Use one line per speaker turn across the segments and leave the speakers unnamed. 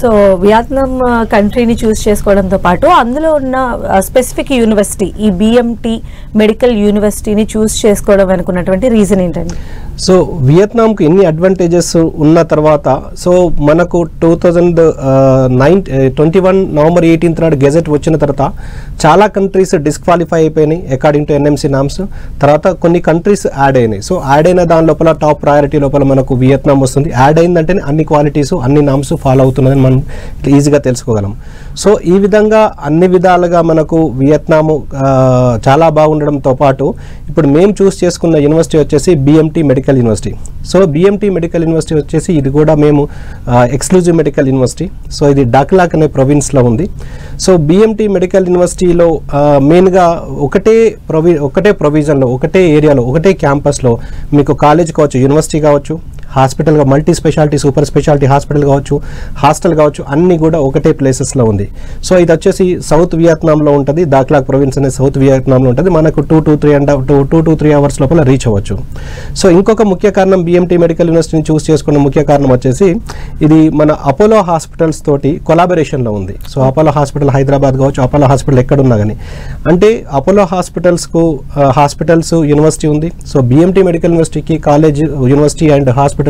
So Vietnam కంట్రీని చూస్ చేసుకోవడంతో పాటు అందులో ఉన్న స్పెసిఫిక్ యూనివర్సిటీ ఈ బిఎంటి మెడికల్ యూనివర్సిటీని చూస్ చేసుకోవడం అనుకున్నటువంటి రీజన్ ఏంటండి?
సో వియత్నాంకు ఎన్ని అడ్వాంటేజెస్ ఉన్న తర్వాత సో మనకు 2021 నవంబర్ 18 నాడు గెజెట్ వచ్చిన తర్వాత చాలా కంట్రీస్ డిస్క్వాలిఫై అయిపోయినాయి అకార్డింగ్ టు ఎన్ఎంసీ నామ్స్. తర్వాత కొన్ని కంట్రీస్ యాడ్ అయినాయి. సో యాడ్ అయిన దాని లోపల టాప్ ప్రయారిటీ లోపల మనకు వియత్నాం వస్తుంది. యాడ్ అయిందంటే అన్ని క్వాలిటీస్ అన్ని నామ్స్ ఫాలో అవుతున్నదని మనం ఈజీగా తెలుసుకోగలం. సో ఈ విధంగా అన్ని విధాలుగా మనకు వియత్నాము చాలా బాగుండడంతో పాటు ఇప్పుడు మేము చూస్ చేసుకున్న యూనివర్సిటీ వచ్చేసి BMT medical university. So BMT medical university వచ్చేసి ఇది కూడా మేము ఎక్స్క్లూజివ్ మెడికల్ యూనివర్సిటీ. సో ఇది డాక్లాక్ అనే ప్రొవిన్స్లో ఉంది. సో బిఎంటి మెడికల్ యూనివర్సిటీలో మెయిన్గా ఒకటే ప్రొవిజన్లో ఒకటే ఏరియాలో ఒకటే క్యాంపస్లో మీకు కాలేజ్ కావచ్చు, యూనివర్సిటీ కావచ్చు, హాస్పిటల్గా multi specialty super specialty hospital కావచ్చు, హాస్టల్ కావచ్చు, అన్నీ కూడా ఒకటే ప్లేసెస్లో ఉంది. సో ఇది వచ్చేసి సౌత్ వియత్నాంలో ఉంటుంది. దాక్లాక్ ప్రొవిన్స్ అనేది సౌత్ వియత్నాంలో ఉంటుంది. మనకు 2 to 3 hours లోపల రీచ్ అవ్వచ్చు. సో ఇంకొక ముఖ్య కారణం బిఎంటి మెడికల్ యూనివర్సిటీని చూస్ చేసుకున్న ముఖ్య కారణం వచ్చేసి ఇది మన అపోలో హాస్పిటల్స్ తోటి కొలాబరేషన్లో ఉంది. సో అపోలో హాస్పిటల్ హైదరాబాద్ కావచ్చు, అపోలో హాస్పిటల్ ఎక్కడున్నా కానీ అంటే అపోలో హాస్పిటల్స్ యూనివర్సిటీ ఉంది. సో బిఎంటి మెడికల్ యూనివర్సిటీకి కాలేజ్, యూనివర్సిటీ అండ్ హాస్పిటల్స్ని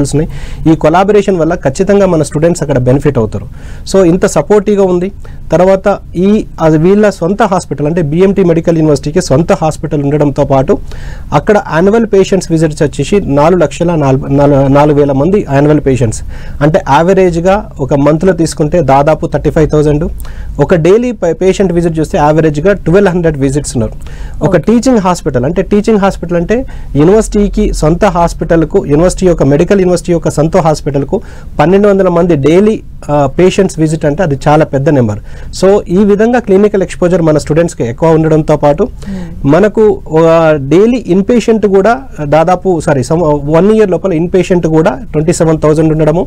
ఈ కొలాబరేషన్ వల్ల ఖచ్చితంగా మన స్టూడెంట్స్ అక్కడ బెనిఫిట్ అవుతారు. సో ఇంత సపోర్టివ్గా ఉంది. తర్వాత వీళ్ళ సొంత హాస్పిటల్ అంటే బిఎంటి మెడికల్ యూనివర్సిటీకి సొంత హాస్పిటల్ ఉండడంతో పాటు అక్కడ యాన్యువల్ పేషెంట్స్ విజిట్స్ వచ్చేసి 4,04,000 మంది యాన్యువల్ పేషెంట్స్. అంటే యావరేజ్గా ఒక మంత్లో తీసుకుంటే దాదాపు 35,000. ఒక డైలీ పేషెంట్ విజిట్ చూస్తే యావరేజ్గా 1,200 విజిట్స్ ఉన్నారు. ఒక టీచింగ్ హాస్పిటల్ అంటే యూనివర్సిటీకి సొంత హాస్పిటల్కు యూనివర్సిటీ యొక్క మెడికల్ యూనివర్సిటీ యొక్క సొంత హాస్పిటల్కు 1,200 మంది డైలీ పేషెంట్స్ విజిట్ అంటే అది చాలా పెద్ద నెంబర్. సో ఈ విధంగా క్లినికల్ ఎక్స్పోజర్ మన స్టూడెంట్స్కి ఎక్కువ ఉండడంతో పాటు మనకు డైలీ ఇన్పేషెంట్ కూడా దాదాపు 1 year లోపల ఇన్పేషెంట్ కూడా 27,000 ఉండడము.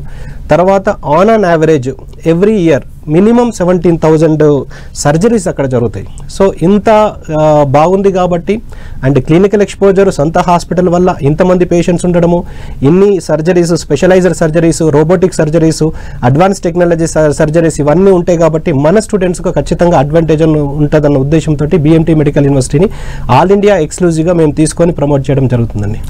తర్వాత on an average every year minimum 17,000 surgeries అక్కడ జరుగుతాయి. సో ఇంత బాగుంది కాబట్టి అండ్ క్లినికల్ ఎక్స్పోజర్ సొంత హాస్పిటల్ వల్ల ఇంతమంది పేషెంట్స్ ఉండడము, ఇన్ని surgeries, specialised surgeries, robotic surgeries, advance technology surgeries ఇవన్నీ ఉంటాయి కాబట్టి మన స్టూడెంట్స్కు ఖచ్చితంగా అడ్వాంటేజ్ ఉంటుందన్న ఉద్దేశంతో బిఎంటి మెడికల్ యూనివర్సిటీని ఆల్ ఇండియా ఎక్స్క్లూజివ్గా మేము తీసుకొని ప్రమోట్ చేయడం జరుగుతుందండి.